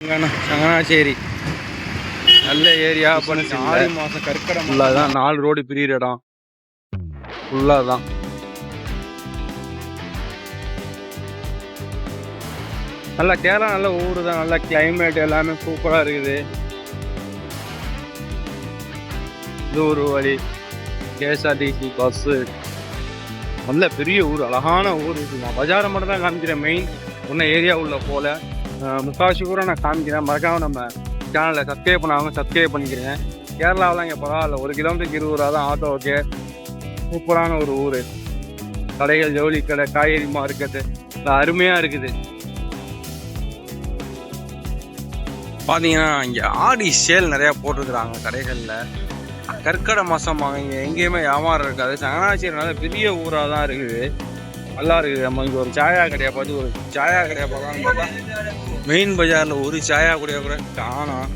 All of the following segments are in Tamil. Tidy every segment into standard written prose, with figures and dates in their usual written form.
சங்கனாச்சேரி நல்ல ஏரியா. ஆடி மாதம் கற்கடை ஃபுல்லாக தான் 4 ரோடு பிரியிற இடம் ஃபுல்லாக தான். நல்லா கேரளா நல்ல ஊர் தான். நல்ல கிளைமேட் எல்லாமே சூப்பராக இருக்குது. இது ஒரு வழி கேஎஸ்ஆர்டிசி பஸ்ஸு. நல்ல பெரிய ஊர், அழகான ஊர். நான் பஜாரை மட்டும் தான் காமிக்கிறேன், மெயின் ஒன்றும் ஏரியா உள்ள போல். முக்கால்வாசி கூட நான் காமிக்கிறேன். மறக்காமல் நம்ம சேனலில் சப்ஸ்கிரைப் பண்ணாமல் சப்ஸ்கிரைப் பண்ணிக்கிறேன். கேரளாவெலாம் இங்கே பரவாயில்ல, 1 கிலோமீட்டருக்கு 20 ரூபா தான் ஆட்டோ. ஓகே, சூப்பரான ஒரு ஊர். கடைகள், ஜவுளி கடை, காய்கறி மார்க்கெட்டு அருமையாக இருக்குது. பார்த்தீங்கன்னா இங்கே ஆடி சேல் நிறையா போட்டிருக்கிறாங்க கடைகளில். கற்கடை மாதம் இங்கே எங்கேயுமே வியாபாரம் இருக்காது. சங்கனாச்சேரி நல்ல பெரிய ஊராக தான் இருக்குது, நல்லா இருக்குது. நம்ம இங்கே ஒரு சாயா கடையை பார்த்து ஒரு சாயா கடையை பார்க்கலான்னு பார்த்தா மெயின் பஜாரில் ஒரு சாயா கடையை கூட காணோம்.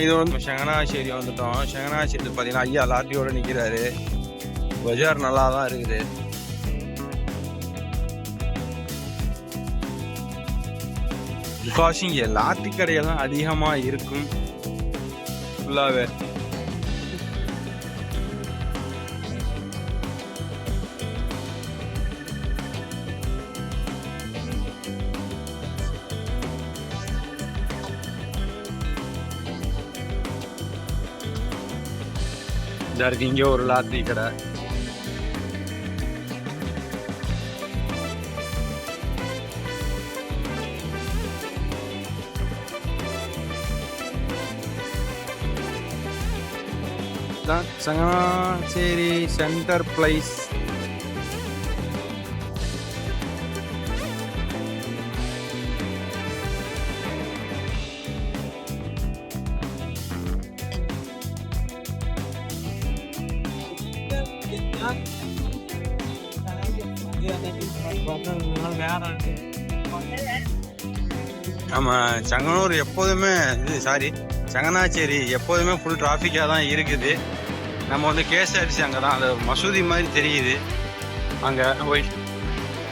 இது வந்து சங்கனாச்சேரி வந்துட்டோம். சங்கனாச்சேரி பார்த்தீங்கன்னா ஐயா லாட்டியோட நிற்கிறாரு. பஜார் நல்லா தான் இருக்குது. முக்கால்வாசி இங்கே லாட்டி கடையெல்லாம் அதிகமாக இருக்கும் ஃபுல்லாகவே. இருக்கு இங்கே ஒரு லாட்டி கடை. Changanacherry centre place. ஆமாம், சங்கனூர் எப்போதுமே சங்கனாச்சேரி எப்போதுமே ஃபுல் டிராஃபிக்காக தான் இருக்குது. நம்ம வந்து கேஎஸ்ஆர்டிசி அங்கே தான், அது மசூதி மாதிரி தெரியுது. அங்கே போய்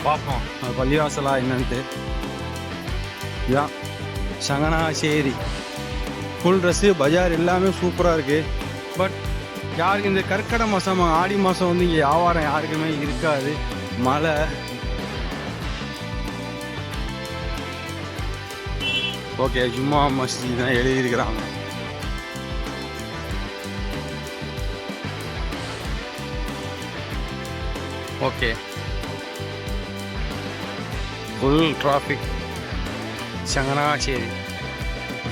பார்ப்போம் அது பள்ளிவாசலா என்னன்ட்டு. இதுதான் சங்கனாச்சேரி. ஃபுல் ட்ரெஸ்ஸு, பஜார் எல்லாமே சூப்பராக இருக்குது. பட் யாருக்கு இந்த கற்கடை மாதம் ஆடி மாதம் வந்து இங்கே வியாபாரம் யாருக்குமே இருக்காது. மழை. ஓகே, ஜும்மா மஸ்ஜித் தான் எழுதியிருக்கிறாங்க. Okay, full traffic. Changanassery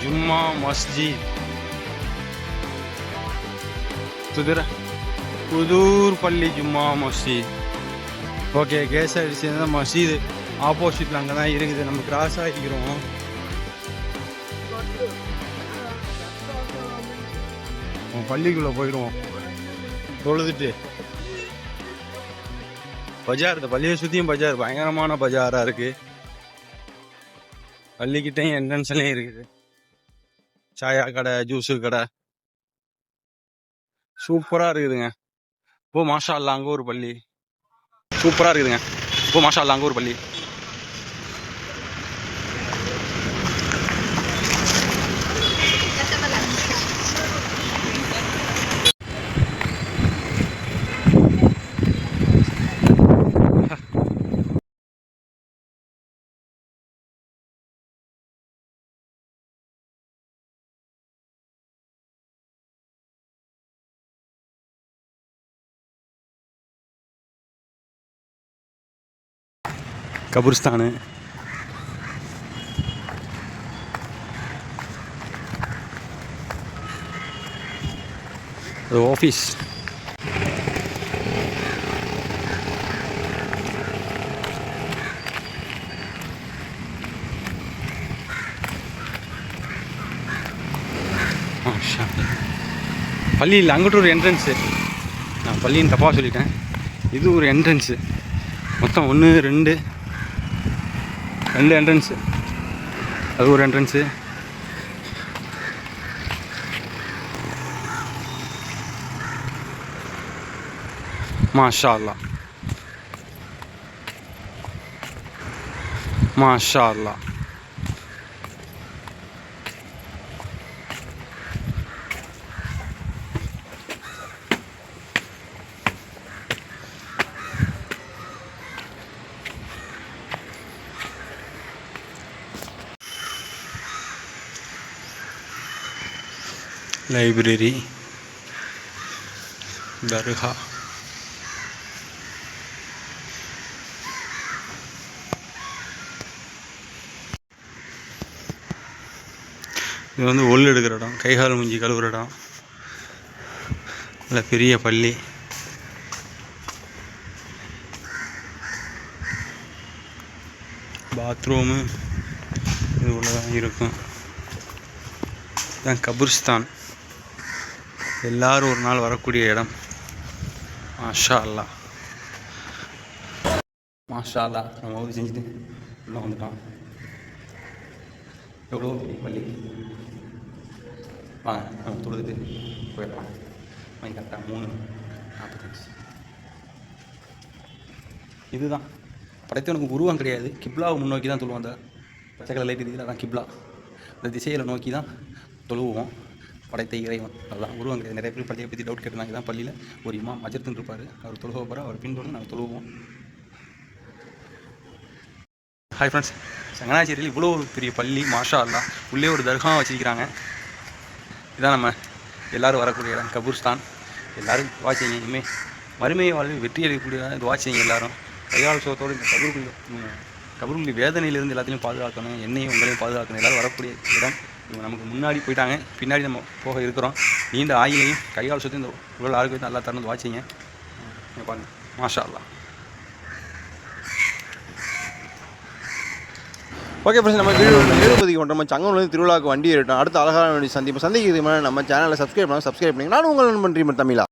Juma Masjid, Puthur Palli Juma மஸ்ஜித். ஓகே, கேஎஸ்ஆர்டிசி தான் மஸ்ஜித் ஆப்போசிட்டில் அங்கே தான் இருக்குது. நம்ம கிராஸ் ஆகிக்கிறோம். பள்ளிக்குள்ளே போயிடுவோம் தொழுதுட்டு. பஜார், இந்த பள்ளியை சுற்றியும் பஜார், பயங்கரமான பஜாராக இருக்குது. பள்ளிக்கிட்டையும் என்ட்ரன்ஸ்லையும் இருக்குது சாயா கடை, ஜூஸு கடை, சூப்பராக இருக்குதுங்க. இப்போ மாஷா அல்லா அங்கே ஒரு பள்ளி சூப்பராக இருக்குதுங்க. இப்போ மாஷா அல்லா அங்கே ஒரு பள்ளி. கபூர்ஸ்தானு, ஆஃபீஸ். பள்ளி இல்லை, அங்கிட்ட ஒரு என்ட்ரன்ஸு. நான் பள்ளின்னு தப்பாக சொல்லிட்டேன். இது ஒரு என்ட்ரன்ஸு. மொத்தம் 1 2 என்ட்ரன்ஸு. அது ஒரு என்ட்ரன்ஸு. மாஷா அல்லாஹ், மாஷா அல்லாஹ். லைப்ரரி, தர்கா, இது வந்து ஒல் எடுக்கிற இடம், கைகால் மூஞ்சி கழுவுற இடம், நல்ல பெரிய பள்ளி. பாத்ரூமு இது உள்ளதான் இருக்கும். இதுதான் கபிர்ஸ்தான், எல்லாரும் ஒரு நாள் வரக்கூடிய இடம். மாஷா அல்லாஹ், மாஷா அல்லாஹ். நம்ம ஊர் செஞ்சுட்டு உள்ளே வந்துட்டோம். எவ்வளோ பள்ளி வாங்க நம்ம தொழுதுட்டு போயிடலாம். மணி கரெக்டாக 3:45. இதுதான் படைத்தவனுக்கு உருவம் கிடையாது, கிப்லாவை முன்னோக்கி தான் தொழுவோம். அந்த பச்சை கலர் லைட் இதில் அதான் கிப்லா, அந்த திசையில் நோக்கி தான் தொழுவோம். படைத்த இறைவன் அதுதான், உருவம் கிடையாது. நிறைய பேர் பள்ளியை பற்றி டவுட் கேட்டிருந்தாங்க. தான் பள்ளியில் ஒரு இமாம் அஜர்த்துன்னு இருப்பார், அவர் தொழுக போகிற அவர் பின்தொடர்ந்து நாங்கள் தொழுவோம். ஹாய் ஃப்ரெண்ட்ஸ், சங்கனாச்சேரியில் இவ்வளோ பெரிய பள்ளி, மாஷா அல்லாஹ். உள்ளே ஒரு தர்கா வச்சிருக்கிறாங்க. இதான் நம்ம எல்லோரும் வரக்கூடிய இடம், கபூர்ஸ்தான். எல்லோரும் துவா செய்யுங்க. இனிமேல் மறுமையை வாழ்வில் வெற்றி அளிக்கக்கூடிய துவா செய்யுங்க. எல்லோரும் கையால் சோத்தோடு இந்த கபூர்குழி வேதனையிலிருந்து எல்லாத்தையும் பாதுகாக்கணும், என்னையும் உங்களையும் பாதுகாக்கணும். எல்லோரும் வரக்கூடிய இடம். இவங்க நமக்கு முன்னாடி போயிட்டாங்க, பின்னாடி நம்ம போக இருக்கிறோம். நீண்ட ஆயிலையும் கையால் சுற்றி இந்த உடல் ஆரோக்கியத்தை நல்லா தரணும் வாட்சிங்க. பாருங்கள், மாஷா அல்லாஹ். ஓகே ஃப்ரெண்ட்ஸ், நம்ம வீடியோ நம்ம சங்கம்லேருந்து திருவிழாவுக்கு வண்டி ஏறிட்டோம். அடுத்த அழகான சந்திப்பு சந்திக்கிறது நம்ம சேனலை சப்ஸ்கிரைப் பண்ணிங்க. நானும் உங்கள் நண்பன் தமிழா.